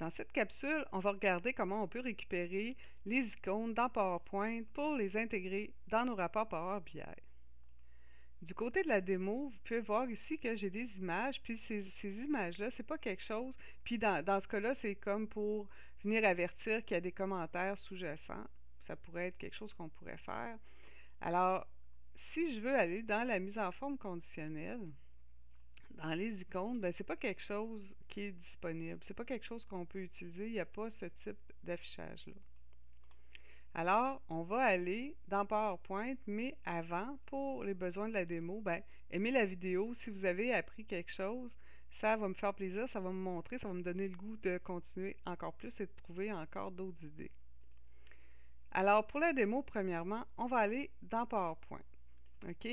Dans cette capsule, on va regarder comment on peut récupérer les icônes dans PowerPoint pour les intégrer dans nos rapports Power BI. Du côté de la démo, vous pouvez voir ici que j'ai des images, puis ces images-là, c'est pas quelque chose, puis dans ce cas-là, c'est comme pour venir avertir qu'il y a des commentaires sous-jacents. Ça pourrait être quelque chose qu'on pourrait faire. Alors, si je veux aller dans la mise en forme conditionnelle, dans les icônes, ben, c'est pas quelque chose qui est disponible. C'est pas quelque chose qu'on peut utiliser. Il n'y a pas ce type d'affichage-là. Alors, on va aller dans PowerPoint, mais avant, pour les besoins de la démo, ben, aimez la vidéo. Si vous avez appris quelque chose, ça va me faire plaisir, ça va me montrer, ça va me donner le goût de continuer encore plus et de trouver encore d'autres idées. Alors, pour la démo, premièrement, on va aller dans PowerPoint. OK?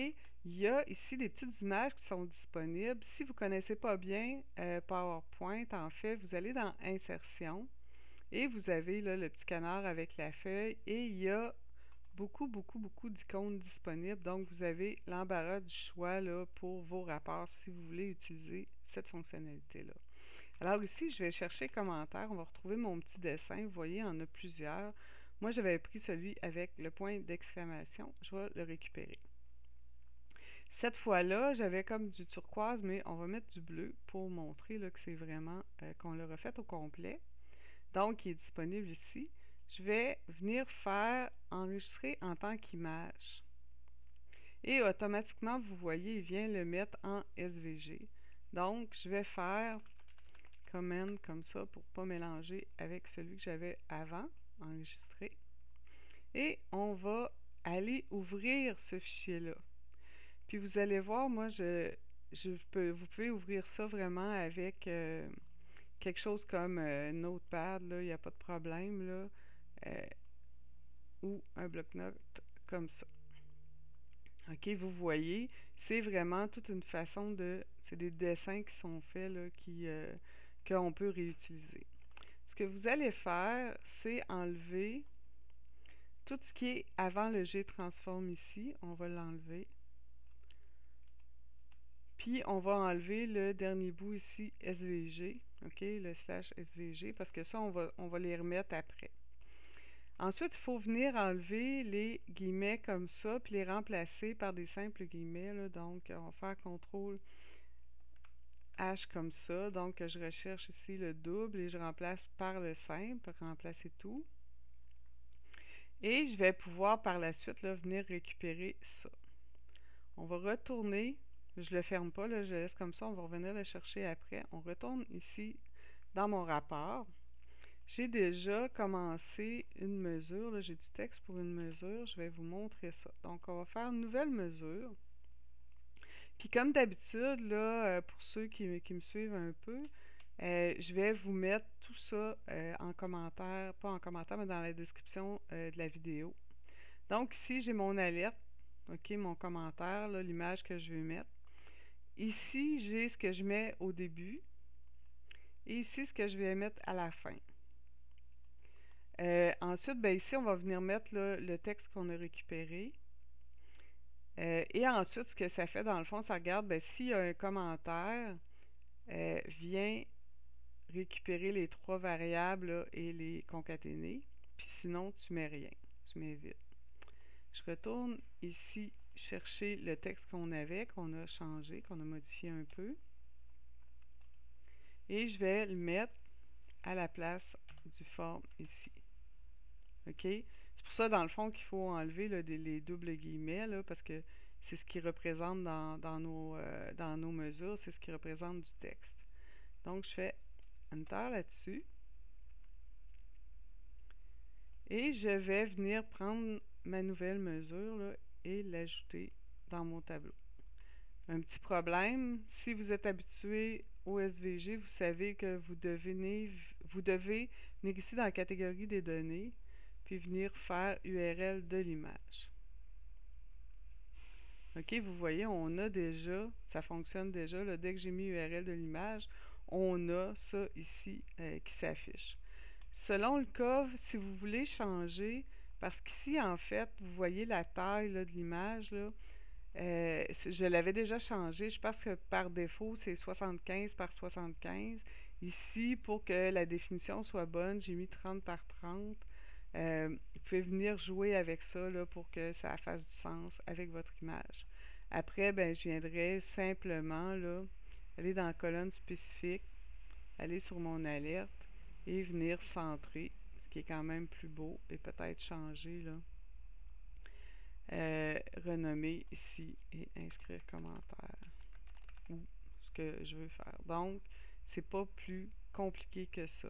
Il y a ici des petites images qui sont disponibles. Si vous ne connaissez pas bien PowerPoint, en fait, vous allez dans Insertion et vous avez là, le petit canard avec la feuille et il y a beaucoup d'icônes disponibles. Donc, vous avez l'embarras du choix là, pour vos rapports si vous voulez utiliser cette fonctionnalité-là. Alors ici, je vais chercher commentaire. On va retrouver mon petit dessin. Vous voyez, il y en a plusieurs. Moi, j'avais pris celui avec le point d'exclamation. Je vais le récupérer. Cette fois-là, j'avais comme du turquoise, mais on va mettre du bleu pour montrer là, que c'est vraiment qu'on l'a refait au complet. Donc, il est disponible ici. Je vais venir faire enregistrer en tant qu'image. Et automatiquement, vous voyez, il vient le mettre en SVG. Donc, je vais faire command comme ça pour ne pas mélanger avec celui que j'avais avant, enregistré. Et on va aller ouvrir ce fichier-là. Puis vous allez voir, moi, vous pouvez ouvrir ça vraiment avec quelque chose comme Notepad, là, il n'y a pas de problème, là, ou un bloc-notes comme ça. OK, vous voyez, c'est vraiment toute une façon de... C'est des dessins qui sont faits, là, qu'on peut réutiliser. Ce que vous allez faire, c'est enlever tout ce qui est avant le G transform ici. On va l'enlever. Puis, on va enlever le dernier bout ici, SVG, OK, le slash SVG, parce que ça, on va les remettre après. Ensuite, il faut venir enlever les guillemets comme ça, puis les remplacer par des simples guillemets. Là. Donc, on va faire CTRL H comme ça. Donc, je recherche ici le double et je remplace par le simple pour remplacer tout. Et je vais pouvoir par la suite là, venir récupérer ça. On va retourner. Je ne le ferme pas, là, je laisse comme ça, on va revenir le chercher après. On retourne ici dans mon rapport. J'ai déjà commencé une mesure, j'ai du texte pour une mesure, je vais vous montrer ça. Donc, on va faire une nouvelle mesure. Puis comme d'habitude, là, pour ceux qui me suivent un peu, je vais vous mettre tout ça en commentaire, pas en commentaire, mais dans la description de la vidéo. Donc ici, j'ai mon alerte, OK, mon commentaire, l'image que je vais mettre. Ici, j'ai ce que je mets au début et ici, ce que je vais mettre à la fin. Ensuite, ben, ici, on va venir mettre là, le texte qu'on a récupéré. Et ensuite, ce que ça fait, dans le fond, ça regarde, ben, s'il y a un commentaire, vient récupérer les trois variables là, et les concaténer. Puis sinon, tu mets rien, tu mets vide. Je retourne ici chercher le texte qu'on avait, qu'on a changé, qu'on a modifié un peu. Et je vais le mettre à la place du forme ici. OK? C'est pour ça, dans le fond, qu'il faut enlever là, les doubles guillemets, là, parce que c'est ce qui représente dans nos mesures, c'est ce qui représente du texte. Donc, je fais Enter là-dessus. Et je vais venir prendre ma nouvelle mesure là, et l'ajouter dans mon tableau. Un petit problème, si vous êtes habitué au SVG, vous savez que vous devez venir ici dans la catégorie des données, puis venir faire URL de l'image. OK, vous voyez, on a déjà, ça fonctionne déjà, là, dès que j'ai mis URL de l'image, on a ça ici qui s'affiche. Selon le cas, si vous voulez changer, parce qu'ici, en fait, vous voyez la taille là, de l'image, je l'avais déjà changé. Je pense que par défaut, c'est 75 par 75. Ici, pour que la définition soit bonne, j'ai mis 30 par 30. Vous pouvez venir jouer avec ça là, pour que ça fasse du sens avec votre image. Après, ben, je viendrai simplement là, aller dans la colonne spécifique, aller sur mon alerte et venir centrer, ce qui est quand même plus beau, et peut-être changer là. Renommer ici et inscrire commentaire ou ce que je veux faire. Donc, c'est pas plus compliqué que ça.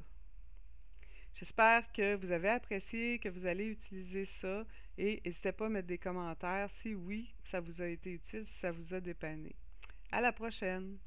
J'espère que vous avez apprécié, que vous allez utiliser ça et n'hésitez pas à mettre des commentaires si oui, ça vous a été utile, si ça vous a dépanné. À la prochaine!